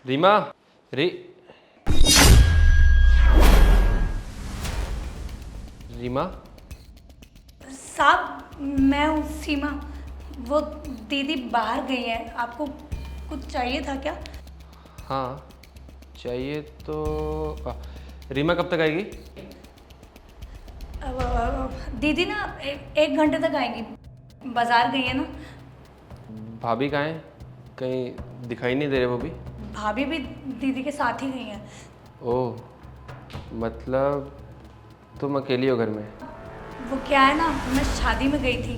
रीमा री रीमा साहब मैं हूँ सीमा। वो दीदी बाहर गई है, आपको कुछ चाहिए था क्या? हाँ चाहिए तो रीमा कब तक आएगी? दीदी ना एक घंटे तक आएंगी, बाजार गई है ना। भाभी कहाँ हैं? कहीं दिखाई नहीं दे रहे वो भी। भाभी भी दीदी के साथ ही गई हैं। ओह मतलब तुम अकेली हो घर में? वो क्या है ना, मैं शादी में गई थी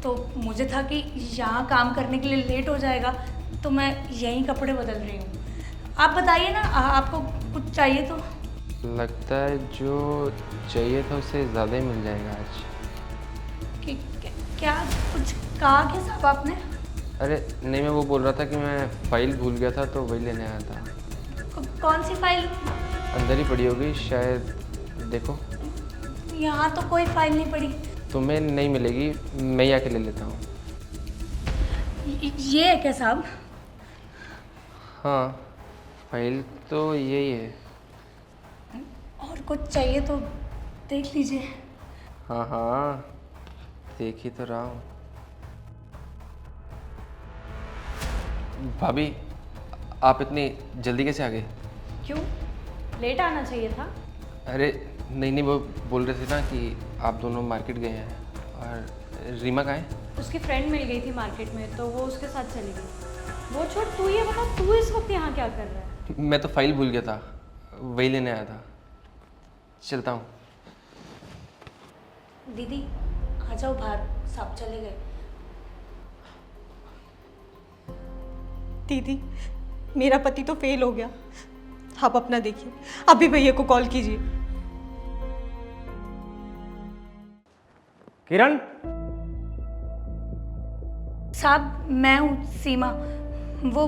तो मुझे था कि यहाँ काम करने के लिए लेट हो जाएगा, तो मैं यहीं कपड़े बदल रही हूँ। आप बताइए ना, आपको कुछ चाहिए तो? लगता है जो चाहिए था उससे ज़्यादा ही मिल जाएगा आज। क्या कुछ कहा क्या साहब आपने? अरे नहीं, मैं वो बोल रहा था कि मैं फ़ाइल भूल गया था तो वही लेने आया था। कौन सी फाइल? अंदर ही पड़ी होगी शायद, देखो। यहाँ तो कोई फाइल नहीं पड़ी। तुम्हें नहीं मिलेगी, मैं ही आके ले लेता हूँ। ये है क्या साहब? हाँ फाइल तो यही है। और कुछ चाहिए तो देख लीजिए। हाँ हाँ देख ही तो रहा हूँ। भाभी आप इतनी जल्दी कैसे आ गए? क्यों? लेट आना चाहिए था। अरे नहीं नहीं, वो बोल रहे थे ना कि आप दोनों मार्केट गए हैं। और रीमा कहाँ है? उसकी फ्रेंड मिल गई थी मार्केट में तो वो उसके साथ चली गई। वो छोड़, तू ये बता, तू इस वक्त यहाँ क्या कर रहा है? मैं तो फाइल भूल गया था, वही लेने आया था। चलता हूँ। दीदी आ जाओ बाहर, साहब चले गए। दीदी मेरा पति तो फेल हो गया, आप अपना देखिए, अभी भैया को कॉल कीजिए। किरण, साहब मैं हूँ सीमा। वो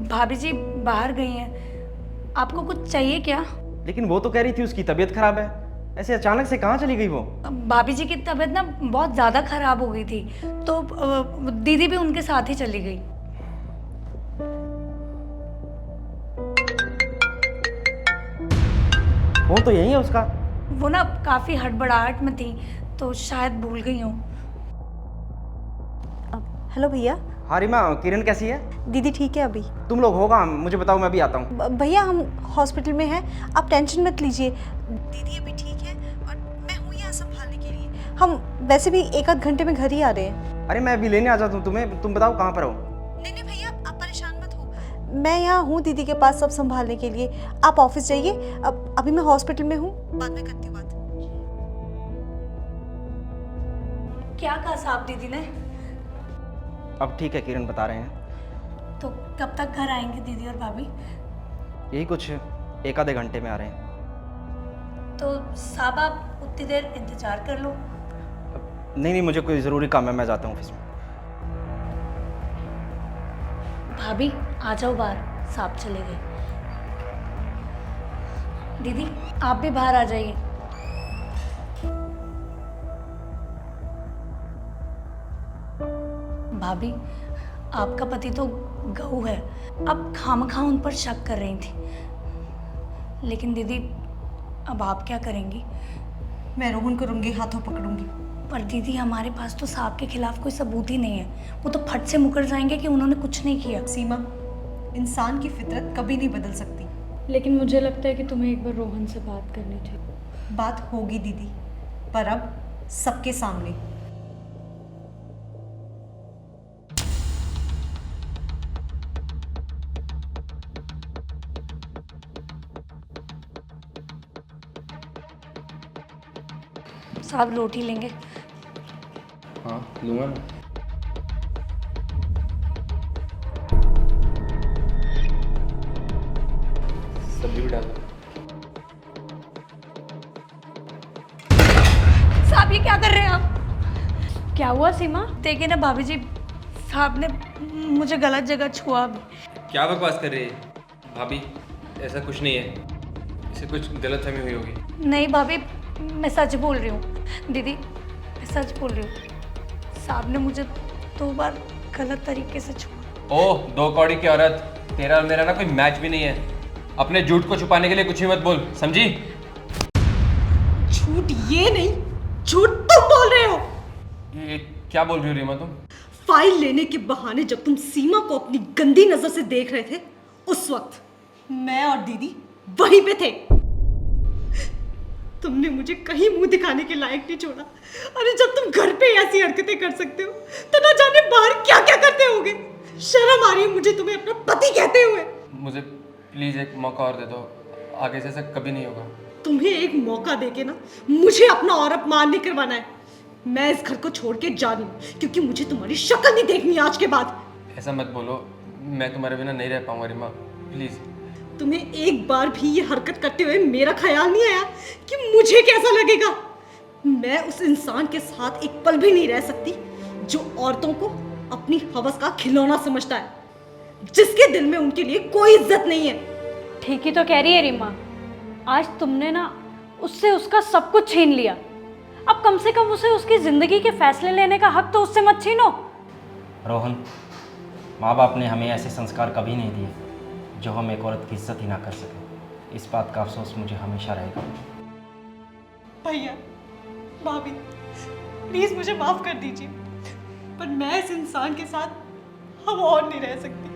भाभी जी बाहर गई हैं, आपको कुछ चाहिए क्या? लेकिन वो तो कह रही थी उसकी तबीयत खराब है, ऐसे अचानक से कहाँ चली गई वो? भाभी जी की तबीयत ना बहुत ज़्यादा खराब हो गई थी तो दीदी भी उनके साथ ही चली गई। फोन तो यही है उसका। वो ना काफ़ी हड़बड़ाहट में थी तो शायद भूल गई हूँ। हेलो भैया। हाँ रीमा, किरण कैसी है? दीदी ठीक है अभी। तुम लोग होगा, मुझे बताओ, मैं भी आता हूँ। भैया हम हॉस्पिटल में हैं, आप टेंशन मत लीजिए, दीदी अभी ठीक है और मैं हूँ यहाँ संभालने के लिए। हम वैसे भी एक आध घंटे में घर ही आ रहे हैं। अरे मैं अभी लेने आ जाता हूँ तुम्हें, तुम बताओ कहाँ पर हो? नहीं नहीं भैया आप परेशान मत हो, मैं यहाँ हूँ दीदी के पास सब संभालने के लिए। आप ऑफिस जाइए, अब अभी मैं हॉस्पिटल में हूँ, बाद में करती हूँ बात। क्या कहा साहब दीदी ने? अब ठीक है, किरण बता रहे हैं। तो कब तक घर आएंगे दीदी और भाभी? यही कुछ एक आधे घंटे में आ रहे हैं। तो साहब आप उतनी देर इंतजार कर लो। नहीं नहीं, मुझे कोई ज़रूरी काम है, मैं जाता हूँ ऑफिस में। भाभी आ जाओ बाहर, साहब चले गए। दीदी आप भी बाहर आ जाइए। भाभी आपका पति तो गऊ है, अब खामखा उन पर शक कर रही थी, लेकिन दीदी अब आप क्या करेंगी? मैं रोहन को रंगे हाथों पकड़ूंगी। पर दीदी हमारे पास तो साहब के खिलाफ कोई सबूत ही नहीं है, वो तो फट से मुकर जाएंगे कि उन्होंने कुछ नहीं किया। सीमा, इंसान की फितरत कभी नहीं बदल सकती। लेकिन मुझे लगता है कि तुम्हें एक बार रोहन से बात करनी चाहिए। बात होगी दीदी, पर अब सबके सामने। साहब रोटी लेंगे? हाँ लूँगा ना। सब्जी भी डाल दो। साहब ये क्या कर रहे हैं आप? क्या हुआ सीमा? देखिए ना भाभी जी, साहब ने मुझे गलत जगह छुआ। क्या बकवास कर रही है भाभी? ऐसा कुछ नहीं है, इसे कुछ गलतफहमी हुई होगी। नहीं भाभी, मैं सच बोल रही हूँ। दीदी मैं सच बोल रही हूँ, साहब ने मुझे 2 बार गलत तरीके से छुआ। ओह दो कौड़ी की औरत, तेरा और मेरा ना कोई मैच भी नहीं है। अपने झूठ को छुपाने के लिए कुछ भी मत बोल, समझी? झूठ ये नहीं, झूठ तुम बोल रहे हो। ये क्या बोल रही हो रीमा तुम? फाइल लेने के बहाने जब तुम सीमा को अपनी गंदी नजर से देख रहे थे, उस वक्त मैं और दीदी वहीं पे थे। तुमने मुझे कहीं मुंह दिखाने के लायक नहीं छोड़ा। अरे जब तुम घर पे ऐसी हरकतें कर सकते हो तो ना जाने बाहर क्या क्या करते होगे। शर्म आ रही है मुझे तुम्हें अपना पति कहते हुए। मुझे प्लीज़ एक मौका और दे दो, आगे से ऐसा कभी नहीं होगा। तुम्हें एक मौका देके ना मुझे अपना और अपमान नहीं करवाना है। मैं इस घर को छोड़ के जा रही हूँ क्योंकि मुझे तुम्हारी शक्ल नहीं देखनी आज के बाद। ऐसा मत बोलो, मैं तुम्हारे बिना नहीं रह पाऊंगा रीमा, प्लीज़। तुम्हें एक बार भी ये हरकत करते हुए मेरा ख्याल नहीं आया कि मुझे कैसा लगेगा। मैं उस इंसान के साथ एक पल भी नहीं रह सकती जो औरतों को अपनी हवस का खिलौना समझता है, जिसके दिल में उनके लिए कोई इज्जत नहीं है। ठीक ही तो कह रही है रीमा, आज तुमने ना उससे उसका सब कुछ छीन लिया। अब कम से कम उसे उसकी ज़िंदगी के फैसले लेने का हक तो उससे मत छीनो। रोहन, माँ बाप ने हमें ऐसे संस्कार कभी नहीं दिए जो हम एक औरत की इज्जत ही ना कर सके। इस बात का अफसोस मुझे हमेशा रहेगा। भैया, भाभी, प्लीज मुझे माफ कर दीजिए, पर मैं इस इंसान के साथ अब और नहीं रह सकती।